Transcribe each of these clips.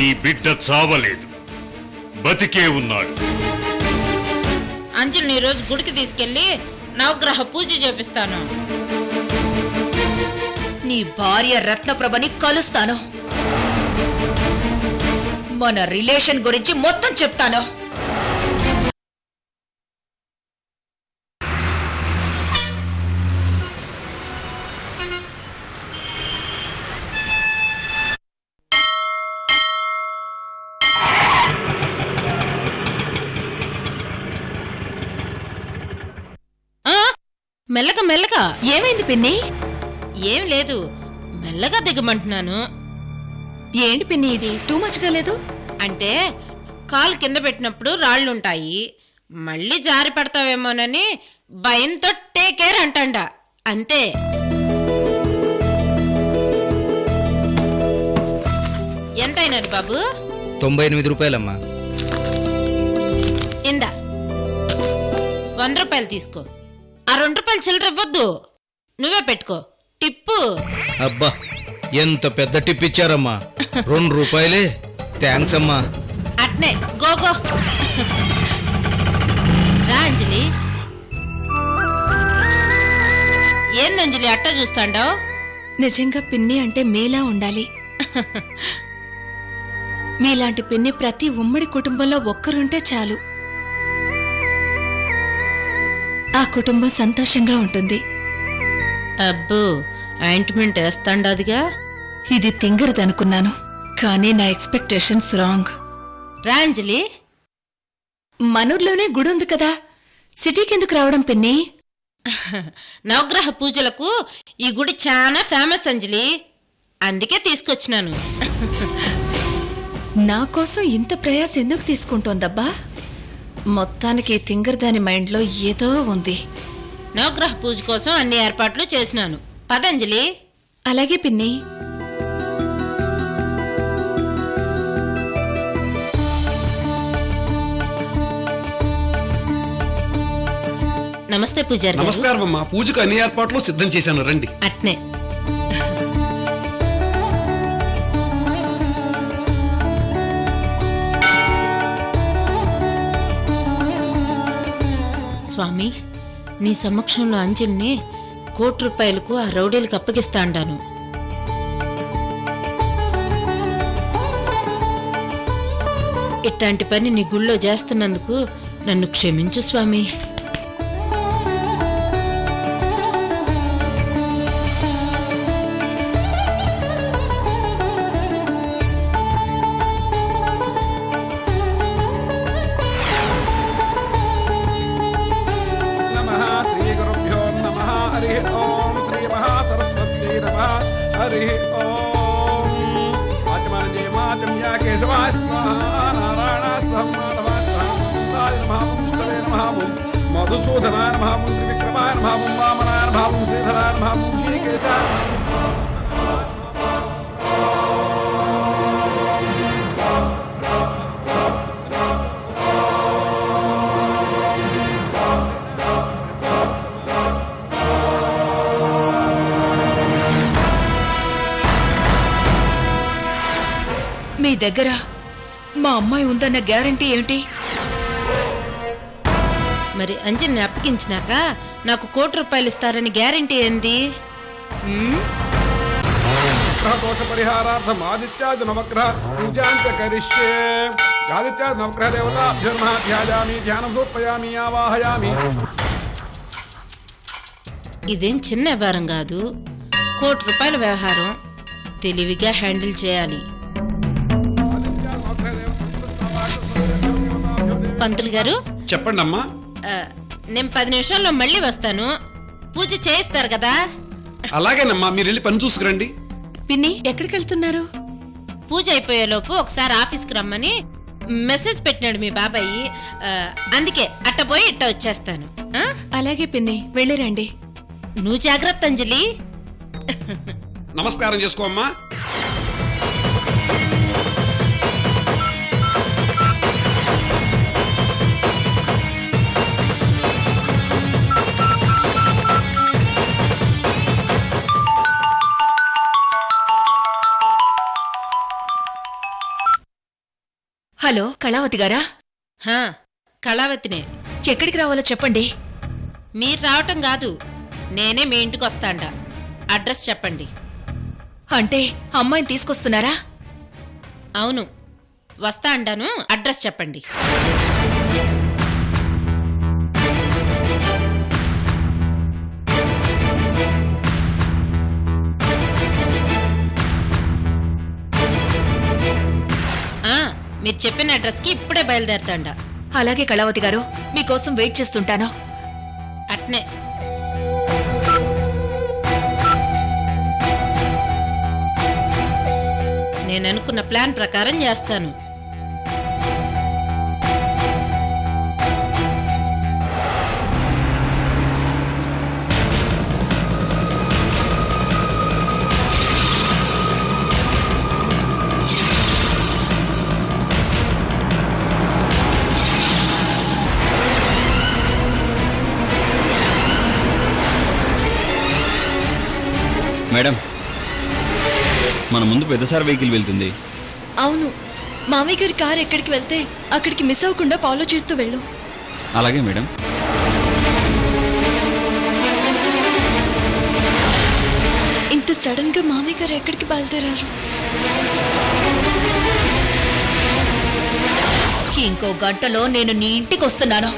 నీ బిడ్డ చావలేదు, బతికే ఉన్నాడు. అంజలిని ఈరోజు గుడికి తీసుకెళ్లి నవగ్రహ పూజ చేపిస్తాను. నీ భార్య రత్నప్రభని కలుస్తాను. మన రిలేషన్ గురించి మొత్తం చెప్తాను. మెల్లగా మెల్లగా. ఏమైంది పిన్ని? ఏం లేదు, మెల్లగా దిగమంటున్నాను. ఏంటి పిన్ని ఇది టూ మచ్ గా లేదు? అంటే కాలు కింద పెట్టినప్పుడు రాళ్లుంటాయి, మళ్ళీ జారి పడతావేమోనని భయంతో టేక్ కేర్ అంటాండ, అంతే. ఎంతైనది బాబు? 98 రూపాయలమ్మా. ఇందా 100 రూపాయలు తీసుకో. ఆ 2 రూపాయలు చిల్లర ఇవ్వద్దు, నువ్వే పెట్టుకో టిప్పు. అబ్బా, ఎంత పెద్ద టిప్ ఇచ్చారమ్మా. 2 రూపాయలే, థ్యాంక్స్ అమ్మా. అట్నే గోగో. రా అంజలి. ఏందంజలి అట్ట చూస్తాండావు? నిజంగా పిన్ని అంటే మీలా ఉండాలి. మీలాంటి పిన్ని ప్రతి ఉమ్మడి కుటుంబంలో ఒక్కరుంటే చాలు, ఆ కుటుంబం సంతోషంగా ఉంటుంది. అబ్బో, ఆయింట్మెంట్ వేస్తాండాదిగా. ఇది తింగరదనుకున్నాను, కానీ నా ఎక్స్పెక్టేషన్స్ రాంగ్. రా అంజలి. మనూర్లోనే గుడి ఉంది కదా, సిటీకి ఎందుకు రావడం పిన్ని? నవగ్రహ పూజలకు ఈ గుడి చాలా ఫేమస్ అంజలి, అందుకే తీసుకొచ్చినాను. నా కోసం ఇంత ప్రయాస ఎందుకు తీసుకుంటోందబ్బా? మొత్తానికి తింగరదాని మైండ్లో ఏదో ఉంది. నవగ్రహ పూజ కోసం అన్ని ఏర్పాట్లు చేసినాను, పదంజలి. అలాగే పిన్ని. నమస్తే పూజారి గారు. నమస్కారం అమ్మా. పూజకు అన్ని ఏర్పాట్లు సిద్ధం చేశాను, రండి. అట్నే. స్వామి, నీ సమక్షంలో అంజలిని 1 కోటి రూపాయలకు ఆ రౌడీలకు అప్పగిస్తా అంటాను. ఇట్లాంటి పని నీ గుళ్ళో చేస్తున్నందుకు నన్ను క్షమించు స్వామి. హరి ఓం. ఆచమన జయ మాచమ్య కేశవాయ స్వాహా. నారాయణ స్వాహ మధుసూదనాయ నమః. త్రివిక్రమాయ నమః. వామనాయ నమః. శ్రీధరాయ నమః. శ్రీకేశాయ. మీ దగ్గర మా అమ్మాయి ఉందన్న గ్యారంటీ ఏమిటి? మరి అంజలిని అప్పగించినాక నాకు 1 కోటి రూపాయలు ఇస్తారని గ్యారంటీ ఏంది? దోష పరిహారార్థం ఆదిత్యాది నవగ్రహ పూజాంచ కరిష్యే. ఆదిత్యాది నవగ్రహ దేవతాభ్యర్మ ధ్యాయామి, ధ్యానం సమర్పయామి, ఆవాహయామి. ఇదేం చిన్న వ్యవహారం కాదు, 1 కోటి రూపాయల వ్యవహారం. తెలివిగా హ్యాండిల్ చేయాలి. పంతులు గారు చెప్పండి అమ్మా. నేను 10 నిమిషాల్లో మళ్ళీ వస్తాను, పూజ చేయిస్తారు కదా? అలాగేనమ్మా, మీరు వెళ్ళి పని చూసుకురండి. పిన్ని ఎక్కడికి వెళ్తున్నారు? పూజ అయిపోయేలోపు ఒకసారి ఆఫీస్కి రమ్మని మెసేజ్ పెట్టినాడు మీ బాబాయి, అందుకే అట్ట పోయి ఇట్ట వచ్చేస్తాను. అలాగే పిన్ని, వెళ్ళిరండి. నువ్వు జాగ్రత్త అంజలి. నమస్కారం చేసుకో అమ్మా. హలో కళావతి గారా? హా, కళావతినే. ఎక్కడికి రావాలో చెప్పండి. మీరు రావటం కాదు, నేనే మీ ఇంటికి వస్తాండా. అడ్రస్ చెప్పండి. అంటే అమ్మాయిని తీసుకొస్తున్నారా? అవును, వస్తా అంటాను. అడ్రస్ చెప్పండి. మీరు చెప్పిన అడ్రస్కి ఇప్పుడే బయలుదేరుతాండా. అలాగే కళావతి గారు, మీకోసం వెయిట్ చేస్తుంటాను. అట్నే. నేను అనుకున్న ప్లాన్ ప్రకారం చేస్తాను. మేడం, మన ముందు పెద్దసారి వెహికల్ వెళ్తుంది. అవును, మామయ్య గారి కారు ఎక్కడికి వెళ్తే అక్కడికి మిస్ అవ్వకుండా ఫాలో చేస్తూ వెళ్ళు. అలాగే మేడం. ఇంత సడన్ గా మామయ్య గారు ఎక్కడికి బయలుదేరారు? ఇంకో గంటలో నేను నీ ఇంటికి వస్తున్నాను.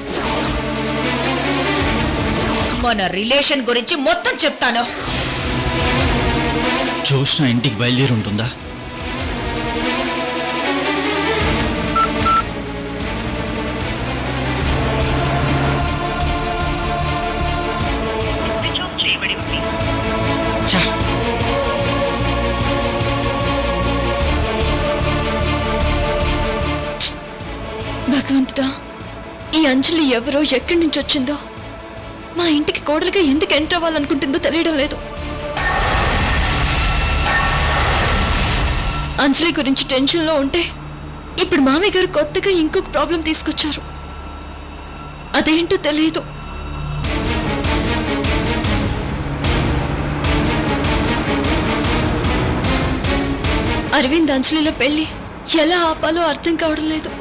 మన రిలేషన్ గురించి మొత్తం చెప్తాను. చూసిన ఇంటికి బయలుదేరి ఉంటుందా? భగవంతుడా, ఈ అంజలి ఎవరో ఎక్కడి నుంచి వచ్చిందో, మా ఇంటికి కోడలుగా ఎందుకు ఎంటర్ అవ్వాలనుకుంటుందో తెలియడం లేదు. అంజలి గురించి టెన్షన్లో ఉంటే ఇప్పుడు మామయ్య గారు కొత్తగా ఇంకొక ప్రాబ్లం తీసుకొచ్చారు. అదేంటో తెలియదు. అరవింద్ అంజలిలో పెళ్లి ఎలా ఆపాలో అర్థం కావడం లేదు.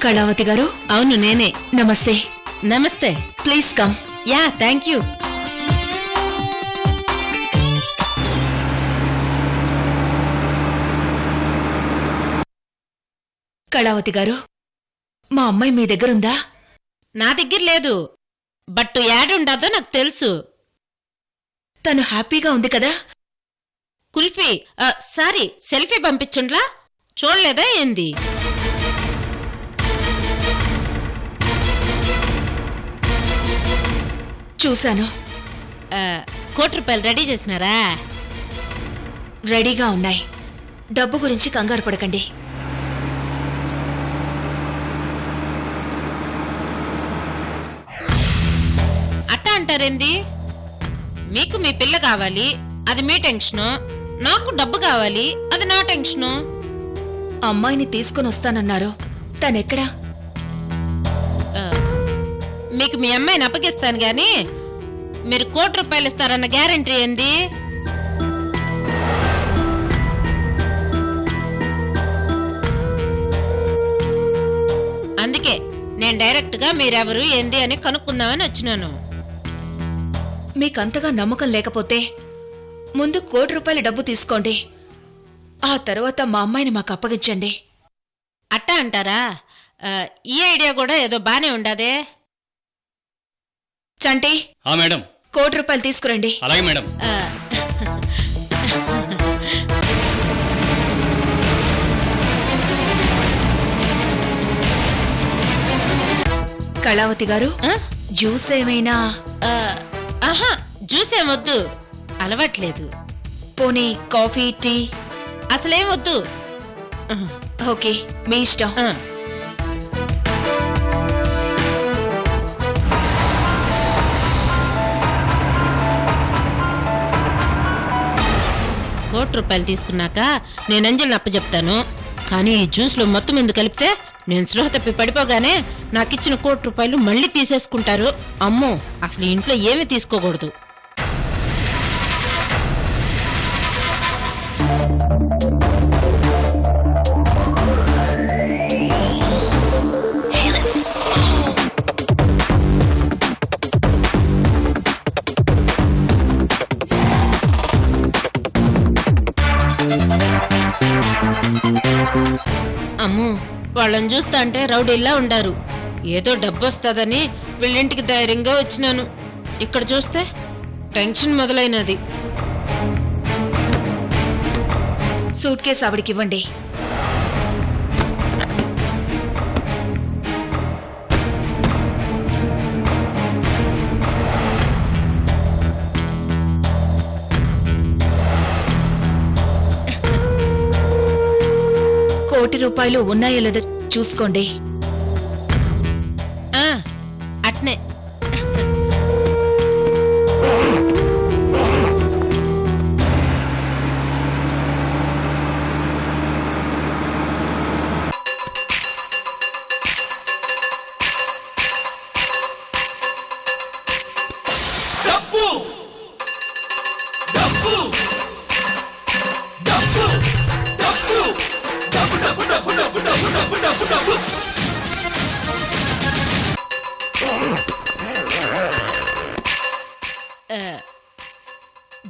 కళావతి గారు? అవును, నేనే. నమస్తే. నమస్తే. Please come. Yeah, thank you. Kalavathi గారు, మా అమ్మాయి మీ దగ్గరుందా? నా దగ్గర లేదు, బట్ యాడ్ ఉండదో నాకు తెలుసు. తను హ్యాపీగా ఉంది కదా? కుల్ఫీ సారీ, సెల్ఫీ పంపించుండ్లా, చూడలేదా ఏంది? చూశాను. ₹1,00,00,000 రెడీ చేసినారా? రెడీగా ఉన్నాయి. డబ్బు గురించి కంగారు పడకండి. అట్టా అంటారేంది? మీకు మీ పిల్ల కావాలి, అది మీ టెన్షను. నాకు డబ్బు కావాలి, అది నా టెన్షను. అమ్మాయిని తీసుకుని వస్తానన్నారు, తనెక్కడా? మీకు మీ అమ్మాయిని అప్పగిస్తాను గాని మీరు ₹1,00,00,000 ఇస్తారన్న గ్యారంటీ ఏంది? అందుకే నేను డైరెక్ట్ గా మీరెవరు ఏంది అని కనుక్కుందామని వచ్చినాను. మీకంతగా నమ్మకం లేకపోతే ముందు ₹1,00,00,000 డబ్బు తీసుకోండి. ఆ తర్వాత మా అమ్మాయిని మాకు అప్పగించండి. అట్టా అంటారా? ఈ ఐడియా కూడా ఏదో బానే ఉండాదే. చంటి, మేడం, ₹1,00,00,000 తీసుకురండి. అలాగే మేడం. కళావతి గారు, జ్యూస్ ఏమైనా? ఆహా, జ్యూస్ ఏమొద్దు, అలవాట్లేదు. పోనీ కాఫీ టీ? అసలేం వద్దు. ఓకే, మీ ఇష్టం. ఆ. ₹1,00,00,000 తీసుకున్నాక నేను అంజలిని అప్పచెప్తాను. కానీ ఈ జ్యూస్లో మొత్తం ఎందుకు కలిపితే నేను స్పృహ తప్పి పడిపోగానే నాకిచ్చిన ₹1,00,00,000 మళ్ళీ తీసేసుకుంటారు. అమ్మో, అసలు ఇంట్లో ఏమీ తీసుకోకూడదు. అమ్మో, వాళ్ళని చూస్తా అంటే రౌడీల్లా ఉండారు. ఏదో డబ్బు వస్తుందని వీళ్ళింటికి ధైర్యంగా వచ్చినాను. ఇక్కడ చూస్తే టెన్షన్ మొదలైనది. సూట్ కేసు ఆవిడికి ఇవ్వండి. ₹1,00,00,000 ఉన్నాయో లేదో చూసుకోండి. అట్నే.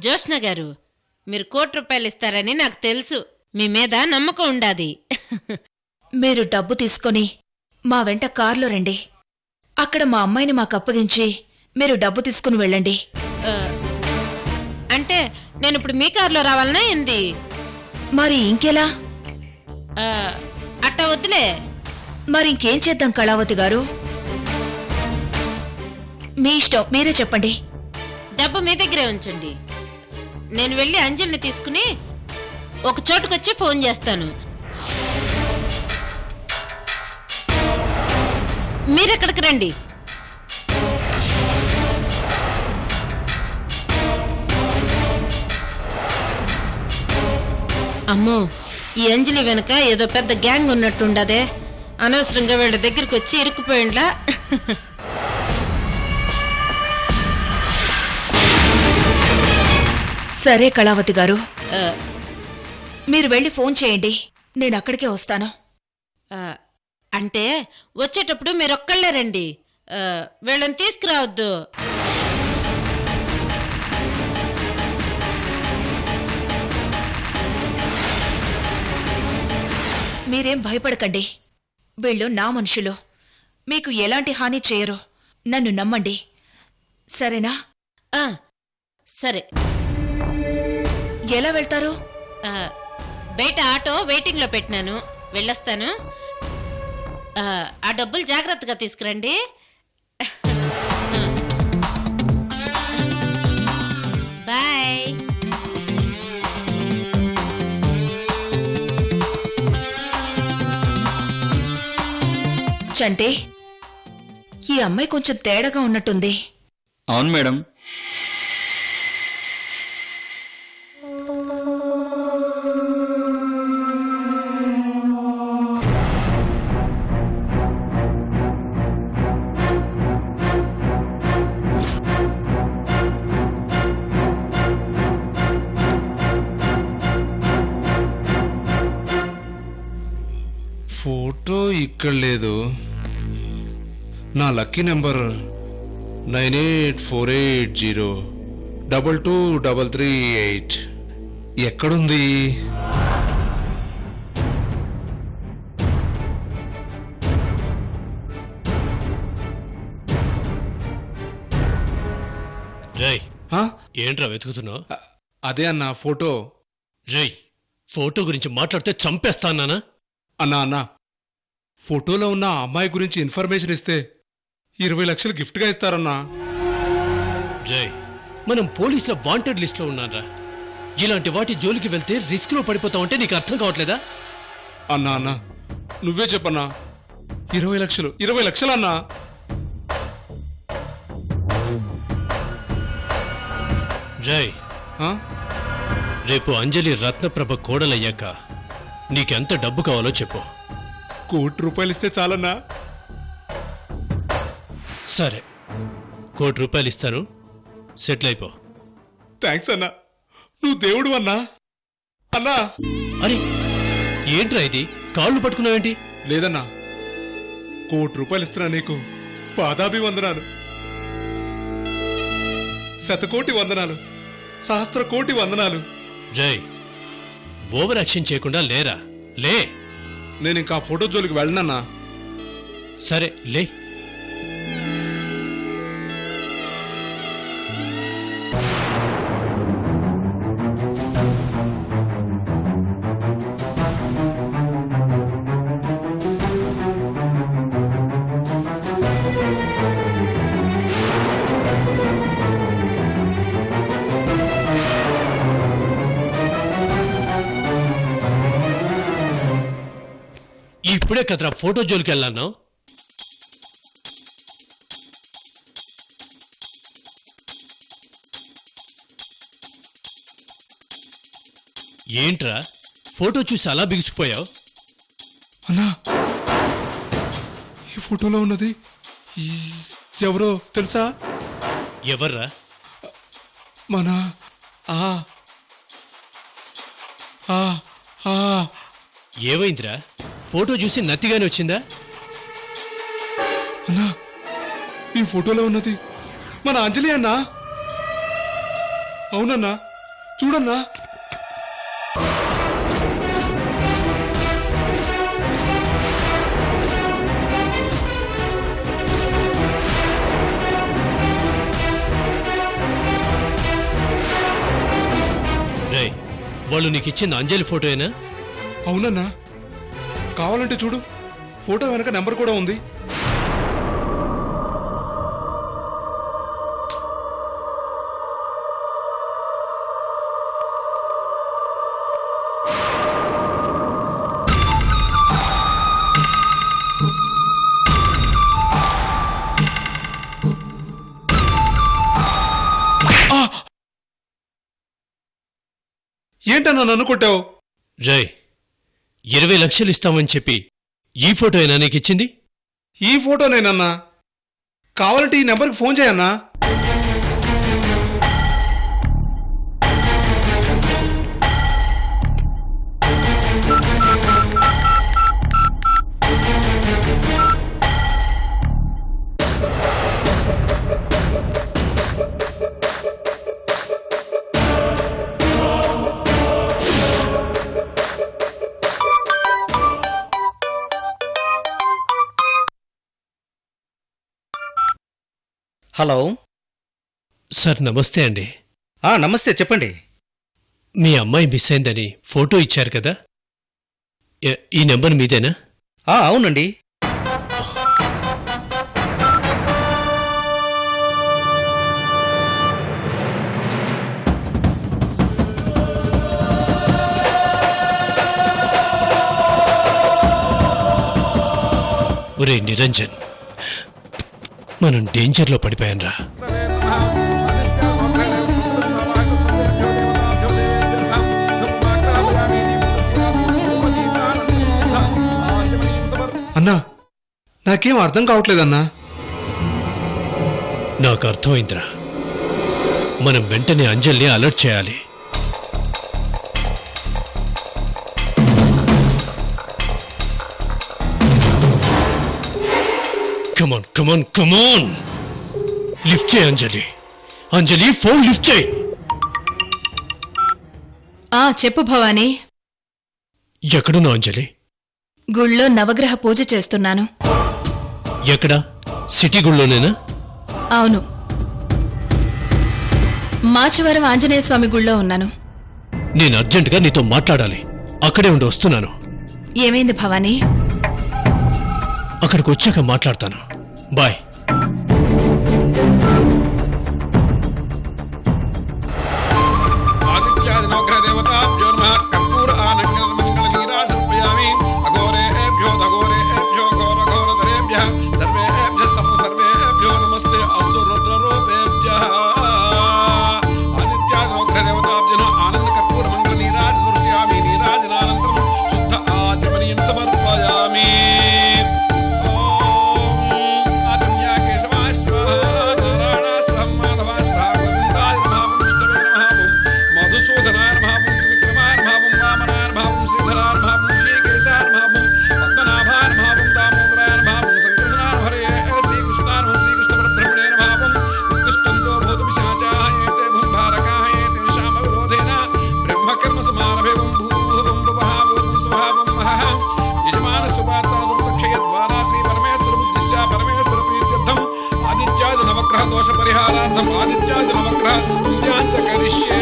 జోష్న గారు, మీరు ₹1,00,00,000 ఇస్తారని నాకు తెలుసు. మీ మీద నమ్మకం ఉండాది. మీరు డబ్బు తీసుకొని మా వెంట కారులో రండి. అక్కడ మా అమ్మాయిని మాకు అప్పగించి మీరు డబ్బు తీసుకుని వెళ్ళండి. అంటే నేను ఇప్పుడు మీ కారులో రావాలనా ఏంది? మరి ఇంకెలా? అట్ట వద్దులే. మరి ఇంకేం చేద్దాం కళావతి గారు? మీ ఇష్టం, మీరే చెప్పండి. డబ్బు మీ దగ్గరే ఉంచండి. నేను వెళ్ళి అంజలిని తీసుకుని ఒక చోటుకొచ్చి ఫోన్ చేస్తాను. మీరెక్కడికి రండి. అమ్మో, ఈ అంజలి వెనక ఏదో పెద్ద గ్యాంగ్ ఉన్నట్టుండదే. అనవసరంగా వీళ్ళ దగ్గరికి వచ్చి ఇరుక్కుపోయిండ్లా. సరే కళావతి గారు, మీరు వెళ్ళి ఫోన్ చేయండి, నేను అక్కడికే వస్తాను. అంటే వచ్చేటప్పుడు మీరొక్కళ్ళే రండి, వీళ్ళని తీసుకురావద్దు. మీరేం భయపడకండి, వీళ్ళు నా మనుషులు, మీకు ఎలాంటి హాని చేయరు. నన్ను నమ్మండి, సరేనా? సరే. ఎలా వెళ్తారు? బయట ఆటో వెయిటింగ్ లో పెట్టినాను, వెళ్ళొస్తాను. ఆ డబ్బులు జాగ్రత్తగా తీసుకురండి. బాయ్. చంటే, ఈ అమ్మాయి కొంచెం తేడాగా ఉన్నట్టుంది. అవును మేడం. ఫోటో ఇక్కడ లేదు. నా లక్కీ నెంబర్ 9848022338 ఎక్కడుంది? జై, హా? ఏంట్రా వెతుకుతున్నావు? అదే అన్న ఫోటో. జై, ఫోటో గురించి మాట్లాడితే చంపేస్తానా? అన్నా, ఫోటోలో ఉన్న ఆ అమ్మాయి గురించి ఇన్ఫర్మేషన్ ఇస్తే 20 లక్షలు గిఫ్ట్గా ఇస్తారన్నా. జై, మనం పోలీసుల వాంటెడ్ లిస్ట్లో ఉన్నారా? ఇలాంటి వాటి జోలికి వెళ్తే రిస్క్ లో పడిపోతావంటే నీకు అర్థం కావట్లేదా? అన్నా అన్నా నువ్వే చెప్పన్నా. 20 లక్షలు 20 లక్షలు అన్నా. జై, ఆ? రేపు అంజలి రత్నప్రభ కోడలయ్యాక నీకెంత డబ్బు కావాలో చెప్పు. 1 కోటి రూపాయలు ఇస్తే చాలన్నా. సరే, 1 కోటి రూపాయలు ఇస్తాను, సెటిల్ అయిపో. థ్యాంక్స్ అన్నా, నువ్వు దేవుడు అన్నా. అన్నా అరే ఏంట్రా ఇది, కాళ్ళు పట్టుకున్నావేంటి? లేదన్నా, 1 కోటి రూపాయలు ఇస్తున్నా నీకు పాదాభివందనాలు, 100,000,000 వందనాలు, 1,000,000,000 వందనాలు. జై, ఓవర్ యాక్షన్ చేయకుండా లేరా, లే. నేను ఇంకా ఫోటో జోలికి వెళ్ళనన్నా. సరే లే. ఇప్పుడే కదరా ఫోటో జోలికి వెళ్ళాను. ఏంట్రా ఫోటో చూసి అలా బిగుసిపోయావు? అన్నా, ఈ ఫోటోలో ఉన్నది ఎవరో తెలుసా? ఎవర్రా? మన ఆ ఆ ఆ ఏమైందిరా, ఫోటో చూసి నత్తిగానే వచ్చిందా? అన్నా, ఈ ఫోటోలో ఉన్నది మన అంజలి అన్నా. అవునన్నా, చూడన్నా. రేయ్, వాళ్ళు నీకు ఇచ్చింది అంజలి ఫోటోయేనా? అవునన్నా, కావాలంటే చూడు, ఫోటో వెనక నెంబర్ కూడా ఉంది. ఏంటన్నా నన్ను కొట్టావు? జై, 20 లక్షలు ఇస్తామని చెప్పి ఈ ఫోటోయేనా నీకు ఇచ్చింది? ఈ ఫోటోనేనన్నా, కావాలంటే ఈ నెంబర్కి ఫోన్ చేయన్నా. హలో. సార్ నమస్తే అండి. నమస్తే, చెప్పండి. మీ అమ్మాయి మిస్ అయిందని ఫోటో ఇచ్చారు కదా, ఈ నెంబర్ మీదేనా? అవునండి. ఒరే నిరంజన్, మనం డేంజర్లో పడిపోయాన్రా. అన్నా, నాకేం అర్థం కావట్లేదన్నా. నాకు అర్థమైందిరా, మనం వెంటనే అంజలిని అలర్ట్ చేయాలి. కమాన్ కమాన్ కమాన్, లిఫ్ట్ చేయి అంజలి. అంజలి, ఫోన్ లిఫ్ట్ చేయి. చెప్పు భవానీ. ఎక్కడున్నావు అంజలి? గుళ్ళో నవగ్రహ పూజ చేస్తున్నాను. ఎక్కడ? సిటీ గుళ్ళోనేనా? అవును, మాచవరం ఆంజనేయ స్వామి గుళ్ళో ఉన్నాను. నేను అర్జెంటుగా నీతో మాట్లాడాలి. అక్కడే ఉండి వస్తున్నాను. ఏమైంది భవానీ? అక్కడికి వచ్చాక మాట్లాడతాను. బాయ్. ఆదిత్యాది నవగ్రహ దేవతాభ్యో నమః కర్పూర ఆనందన మంగళ నీరాజర్పయామి అఘోరేభ్యో దఘోరేభ్యో ఘోర ఘోరధరేభ్యః సర్వేభ్యః సర్వేభ్యో నమస్తే అస్తు రుద్రరూపేభ్యః ఆదిత్యానోగ్రదేవతాభ్యో ఆనంద కర్పూర మంగళ నీరాజ దృశ్యామి నీరాజనానంతరం శుద్ధ ఆచమనీయం సమర్పయామి దోష పరిహారార్థం ఆదిత్యాది నవగ్రహ పూజాంచ కరిష్యే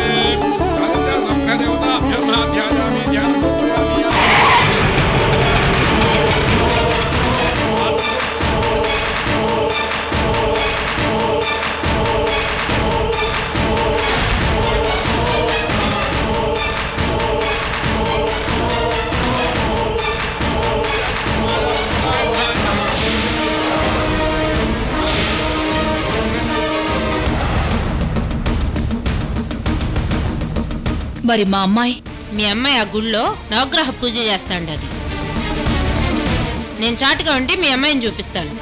ఆదిత్యాది నవగ్రహ దేవతాభ్యో నమః ధ్యాయామి ధ్యానం సమర్పయామి. మరి మా అమ్మాయి మీ అమ్మాయి ఆ గుళ్ళో నవగ్రహ పూజ చేస్తాండి. అది నేను చాటుగా ఉండి మీ అమ్మాయిని చూపిస్తాను.